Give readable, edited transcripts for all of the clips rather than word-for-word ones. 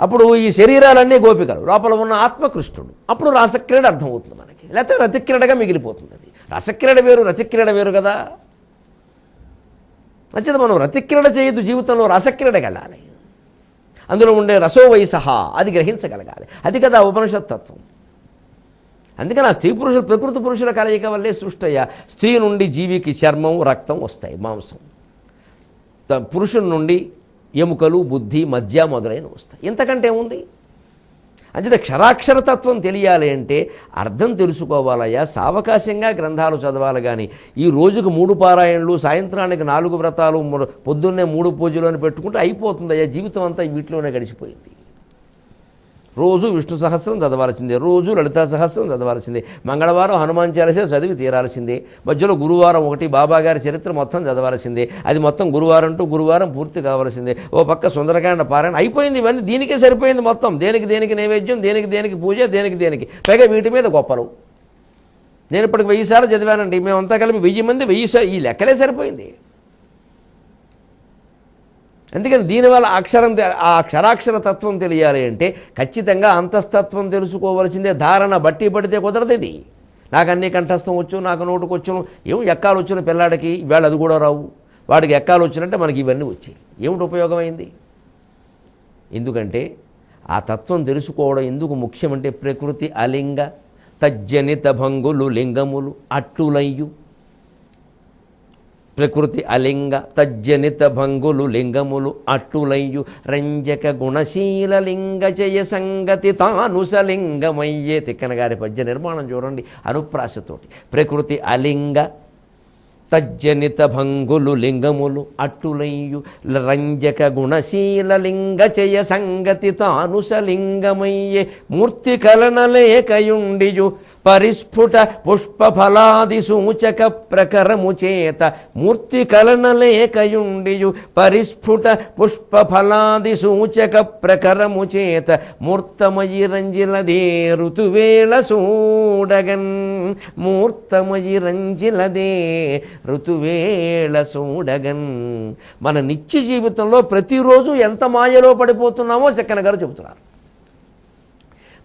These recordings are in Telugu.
అప్పుడు ఈ శరీరాలన్నీ గోపికలు, లోపల ఉన్న ఆత్మకృష్ణుడు. అప్పుడు రాసక్రీడ అర్థమవుతుంది మనకి. లేకపోతే రతిక్రీడగా మిగిలిపోతుంది. అది రసక్రీడ వేరు, రతిక్రీడ వేరు కదా. అంచేత మనం రతిక్రీడ చేయొద్దు, జీవితంలో రసక్రీడకి వెళ్ళాలి. అందులో ఉండే రసో వయసహ అది గ్రహించగలగాలి. అది కదా ఉపనిషత్తత్వం. అందుకని ఆ స్త్రీ పురుషులు ప్రకృతి పురుషుల కలయిక వల్లే సృష్టి అయ్యా. స్త్రీ నుండి జీవికి చర్మం, రక్తం వస్తాయి, మాంసం. పురుషుల నుండి ఎముకలు, బుద్ధి, మధ్య మొదలైనవి వస్తాయి. ఇంతకంటే ఉంది. అంచేత క్షరాక్షరతత్వం తెలియాలి అంటే అర్థం తెలుసుకోవాలయ్యా. సావకాశంగా గ్రంథాలు చదవాలి. కానీ ఈ రోజుకు 3 పారాయణలు, సాయంత్రానికి 4 వ్రతాలు, పొద్దున్నే 3 పూజలు అని పెట్టుకుంటే అయిపోతుందయ్యా. జీవితం అంతా వీటిలోనే గడిచిపోయింది. రోజు విష్ణు సహస్రం చదవాల్సిందే, రోజు లలితా సహస్రం చదవాల్సిందే, మంగళవారం హనుమాన్ చాలీసా చదివి తీరాల్సిందే, మధ్యలో గురువారం ఒకటి బాబాగారి చరిత్ర మొత్తం చదవాల్సిందే, అది మొత్తం గురువారం టు గురువారం పూర్తి కావాల్సిందే. ఓ పక్క సుందరకాండ పారాయణ అయిపోయింది. ఇవన్నీ దీనికే సరిపోయింది మొత్తం. దేనికి నైవేద్యం, దేనికి పూజ, దేనికి పైగా వీటి మీద గొప్పలు. నేను ఇప్పటికి 1000 సార్లు చదివానండి. మేమంతా కలిపి 1000 మంది 1000 ఈ లెక్కలే సరిపోయింది. అందుకని దీనివల్ల ఆ అక్షరాక్షర తత్వం తెలియాలి అంటే ఖచ్చితంగా అంతస్తత్వం తెలుసుకోవాల్సిందే. ధారణ బట్టి పడితే కుదరదు. ఇది నాకు అన్ని కంఠస్థం వచ్చు, నాకు నోటుకు వచ్చును, ఏం ఎక్కాలు వచ్చిన పిల్లాడికి ఇవాళ అది కూడా రావు. వాడికి ఎక్కాలు వచ్చినట్టే మనకి ఇవన్నీ వచ్చాయి. ఏమిటి ఉపయోగమైంది? ఎందుకంటే ఆ తత్వం తెలుసుకోవడం ఎందుకు ముఖ్యమంటే ప్రకృతి అలింగ తజ్జనిత భంగులు లింగములు అట్టులయ్యు. ప్రకృతి అలింగ తజ్జనిత భంగులు లింగములు అట్టులయ్యు. రంజక గుణశీల లింగ జయ సంగతి తానుసలింగమయ్యే. తిక్కన గారి పద్య నిర్మాణం చూడండి అనుప్రాసతోటి. ప్రకృతి అలింగ తజ్జనిత భంగులు లింగములు అట్టులయ్యు. రంజక గుణశీల లింగ జయ సంగతి తానుసలింగమయ్యే. మూర్తి కలనలేకయుండియు పరిస్ఫుట పుష్పఫలాది సూచక ప్రకరము చేత. మూర్తి కలనలేకయుండియు పరిస్ఫుట పుష్పఫలాది సూచక ప్రకరము చేత. మూర్తమయి రంజిలదే ఋతువేళ సూడగన్. మూర్తమయి రంజిలదే ఋతువేళ సూడగన్. మన నిత్య జీవితంలో ప్రతిరోజు ఎంత మాయలో పడిపోతున్నామో చక్కన గారు చెబుతున్నారు.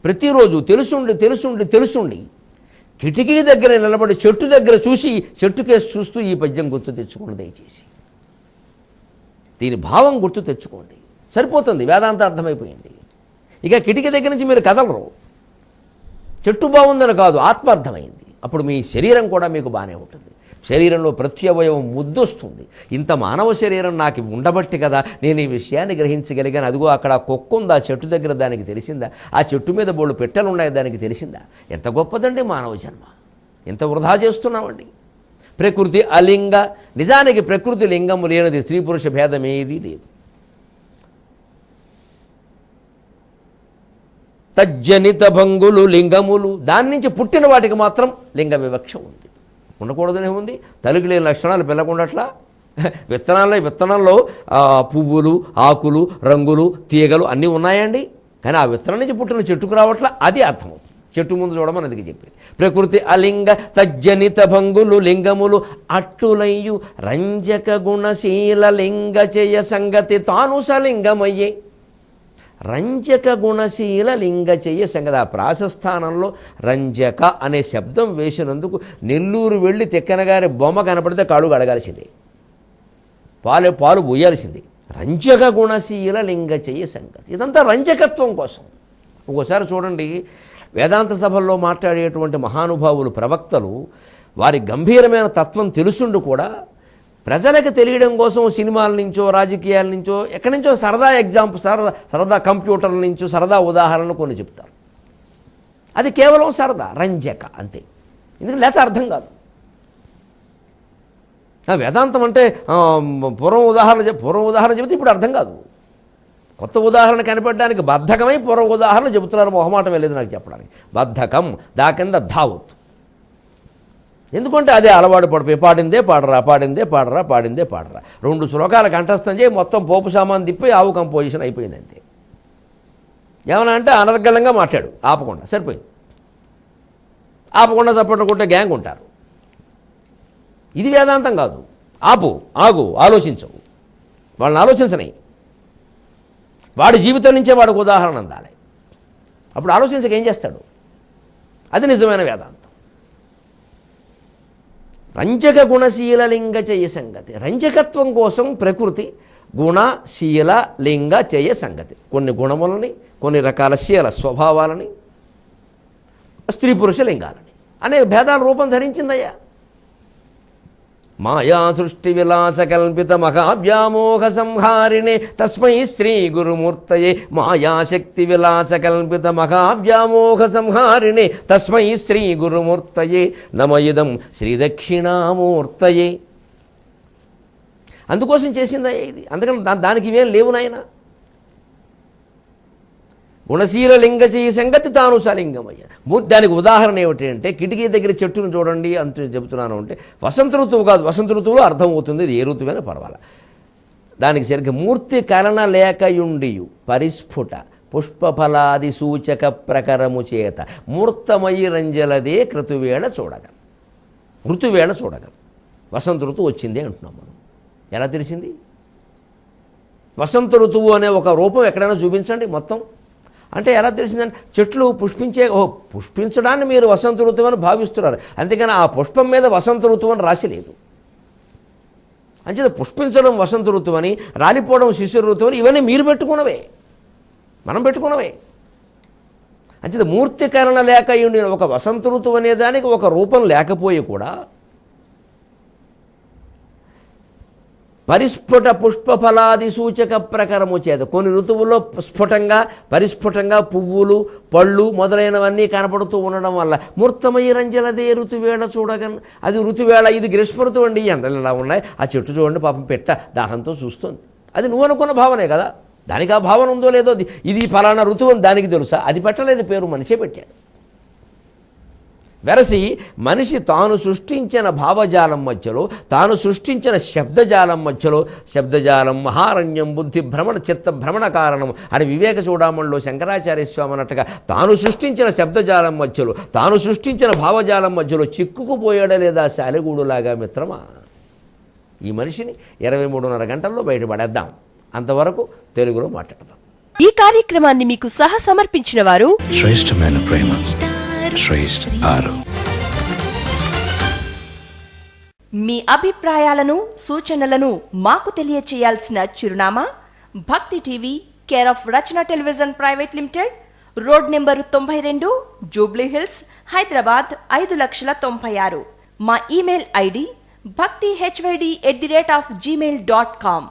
ప్రతిరోజు తెలుసుండి కిటికీ దగ్గర నిలబడి చెట్టు దగ్గర చూసి చెట్టుకేసి చూస్తూ ఈ పద్యం గుర్తు తెచ్చుకోండి దయచేసి. దీని భావం గుర్తు తెచ్చుకోండి, సరిపోతుంది. వేదాంత అర్థమైపోయింది. ఇక కిటికీ దగ్గర నుంచి మీరు కదలరు. చెట్టు బాగుందని కాదు, ఆత్మ అర్థమైంది. అప్పుడు మీ శరీరం కూడా మీకు బాగానే ఉంటుంది. శరీరంలో ప్రతి అవయవం ముద్దొస్తుంది. ఇంత మానవ శరీరం నాకు ఉండబట్టి కదా నేను ఈ విషయాన్ని గ్రహించగలిగాను. అదిగో అక్కడ కుక్క ఉంది ఆ చెట్టు దగ్గర, దానికి తెలిసిందా? ఆ చెట్టు మీద బోళ్ళు పెట్టెలు ఉన్నాయి, దానికి తెలిసిందా? ఎంత గొప్పదండి మానవ జన్మ! ఎంత వృధా చేస్తున్నామండి. ప్రకృతి అలింగ. నిజానికి ప్రకృతి లింగము లేనిది, స్త్రీ పురుష భేదం ఏదీ లేదు. తజ్జనిత భంగులు లింగములు. దాని నుంచి పుట్టిన వాటికి మాత్రం లింగ వివక్ష ఉంది. ఉండకూడదనే ఉంది. తల్లికి లేని లక్షణాలు పిల్లకుండట్లా. విత్తనాల్లో పువ్వులు, ఆకులు, రంగులు, తీగలు అన్నీ ఉన్నాయండి. కానీ ఆ విత్తనం నుంచి పుట్టిన చెట్టుకు రావట్లా. అది అర్థమవుతుంది. చెట్టు ముందు చూడమని అందుకే చెప్పేది. ప్రకృతి అలింగ తజ్జనిత భంగులు లింగములు అట్టులయ్యు. రంజక గుణశీల లింగ చేయ సంగతి తాను సలింగమయ్యే. రంజక గుణశీల లింగ చెయ్య సంగతి. ఆ ప్రాసస్థానంలో రంజక అనే శబ్దం వేసినందుకు నెల్లూరు వెళ్ళి తిక్కనగారి బొమ్మ కనపడితే కాళ్ళు అడగాల్సిందే, పాలు పోయాల్సిందే. రంజక గుణశీల లింగ చెయ్య సంగతి. ఇదంతా రంజకత్వం కోసం. ఒక్కోసారి చూడండి, వేదాంత సభల్లో మాట్లాడేటువంటి మహానుభావులు, ప్రవక్తలు, వారి గంభీరమైన తత్వం తెలుసుండు కూడా ప్రజలకు తెలియడం కోసం సినిమాల నుంచో, రాజకీయాల నుంచో, ఎక్కడి నుంచో సరదా ఎగ్జాంపుల్, సరదా కంప్యూటర్ల నుంచో సరదా ఉదాహరణలు కొన్ని చెప్తారు. అది కేవలం సరదా, రంజక అంతే. ఎందుకంటే లేకపోతే అర్థం కాదు. వేదాంతం అంటే పూర్వం ఉదాహరణ చెబితే ఇప్పుడు అర్థం కాదు. కొత్త ఉదాహరణ కనిపెట్టడానికి బద్ధకమై పూర్వ ఉదాహరణ చెబుతున్నారు. మొహమాటం వెళ్ళేది నాకు చెప్పడానికి. బద్ధకం, దా కింద ధావత్. ఎందుకంటే అదే అలవాటు పడిపోయి పాడిందే పాడరా 2 శ్లోకాలు కంఠస్థం చేయి, మొత్తం పోపు సామాన్ తిప్పి ఆవు కంపోజిషన్ అయిపోయింది అంతే. ఏమన్నా అంటే అనర్గళంగా మాట్లాడు, ఆపకుండా సరిపోయింది. ఆపకుండా చప్పట్లు కొట్టే గ్యాంగ్ ఉంటారు. ఇది వేదాంతం కాదు. ఆగు, ఆలోచించవు. వాళ్ళని ఆలోచించని. వాడి జీవితం నుంచే వాడికి ఉదాహరణ అందాలి. అప్పుడు ఆలోచించక ఏం చేస్తాడు? అది నిజమైన వేదాంతం. రంజక గుణశీల లింగ చేయ సంగతి. రంజకత్వం కోసం ప్రకృతి గుణశీల లింగ చేయ సంగతి. కొన్ని గుణములని, కొన్ని రకాల శీల స్వభావాలని, స్త్రీ పురుష లింగాలని అనే భేదాల రూపం ధరించిందయ్యా. మాయా సృష్టి విలాస కల్పిత మహావ్యామోహ సంహారిణే తస్మై శ్రీ గురుమూర్తయే. మాయాశక్తి విలాస కల్పిత మహావ్యామోహ సంహారిణే తస్మై శ్రీ గురుమూర్తయే. నమయిదం శ్రీ దక్షిణామూర్తయే. అందుకోసం చేసిందయ్యా ఇది. అందుకని దానికి ఇవేం లేవు నాయన. గుణశీల లింగ చేయ సంగతి తాను సలింగమయ్య. దానికి ఉదాహరణ ఏమిటి అంటే, కిటికీ దగ్గర చెట్టును చూడండి అంత చెబుతున్నాను అంటే, వసంత ఋతువు కాదు, వసంత ఋతువులో అర్థమవుతుంది, ఇది ఏ ఋతువైనా పర్వాలా. దానికి సరిగ్గా మూర్తి కలన లేకయుండియు పరిస్ఫుట పుష్పఫలాది సూచక ప్రకరము చేత మూర్తమయి రంజలదే క్రతువేళ చూడగం. ఋతువేళ చూడగం. వసంత ఋతువు వచ్చింది అంటున్నాం మనం. ఎలా తెలిసింది? వసంత ఋతువు అనే ఒక రూపం ఎక్కడైనా చూపించండి మొత్తం. అంటే ఎలా తెలిసిందంటే, చెట్లు పుష్పించడాన్ని మీరు వసంత ఋతువు అని భావిస్తున్నారు, అంతేకాని ఆ పుష్పం మీద వసంత ఋతువు అని రాసి లేదు. అంచేత పుష్పించడం వసంత ఋతువు అని, రాలిపోవడం శిశిర ఋతువు అని ఇవన్నీ మీరు పెట్టుకున్నవే, మనం పెట్టుకున్నవే. అంచేత మూర్తికరణ లేక ఒక వసంత ఋతువు అనే దానికి ఒక రూపం లేకపోయి కూడా పరిస్ఫుట పుష్పఫలాది సూచక ప్రకారము చేత కొన్ని ఋతువుల్లో స్ఫుటంగా పరిస్ఫుటంగా పువ్వులు పళ్ళు మొదలైనవన్నీ కనపడుతూ ఉండడం వల్ల మూర్తమయ్య రంజలదే ఋతువేళ చూడగన్. అది ఋతువేళ, ఇది గ్రీష్మ ఋతువు అండి, ఎండలు ఇలా ఉన్నాయి, ఆ చెట్టు చూడండి పాపం పెట్ట దాహంతో చూస్తుంది. అది నువ్వు అనుకున్న భావనే కదా, దానికి ఆ భావన ఉందో లేదో, ఇది ఫలానా ఋతువు అని దానికి తెలుసా? అది పెట్టలేదు పేరు, మనిషే పెట్టాడు. వెరసి మనిషి తాను సృష్టించిన భావజాలం మధ్యలో, తాను సృష్టించిన శబ్దజాలం మధ్యలో, శబ్దజాలం మహారణ్యం బుద్ధి భ్రమణ చిత్త భ్రమణ కారణం అని వివేక చూడామణిలో శంకరాచార్య స్వామి అన్నట్టుగా తాను సృష్టించిన శబ్దజాలం మధ్యలో, తాను సృష్టించిన భావజాలం మధ్యలో చిక్కుకుపోయాడా లేదా శాలిగూడులాగా మిత్రమా? ఈ మనిషిని 23:30 గంటల్లో బయటపడేద్దాం. అంతవరకు తెలుగులో మాట్లాడదాం. ఈ కార్యక్రమాన్ని మీకు సహ సమర్పించిన వారు శ్రేష్టమైన ప్రేమ శ్రేష్ఠ ఆరు. మీ అభిప్రాయాలను సూచనలను మాకు తెలియచేయాల్సిన చిరునామా భక్తి TV, care of Rachana television private limited, road number 92, Jubilee hills, Hyderabad 5,96,000. మా ఇమెయిల్ ఐడి bhaktihyd@gmail.com.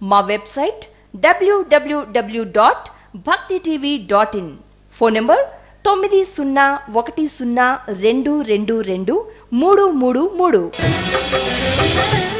మా వెబ్సైట్ www.bhaktitv.in. Phone number 9010222333.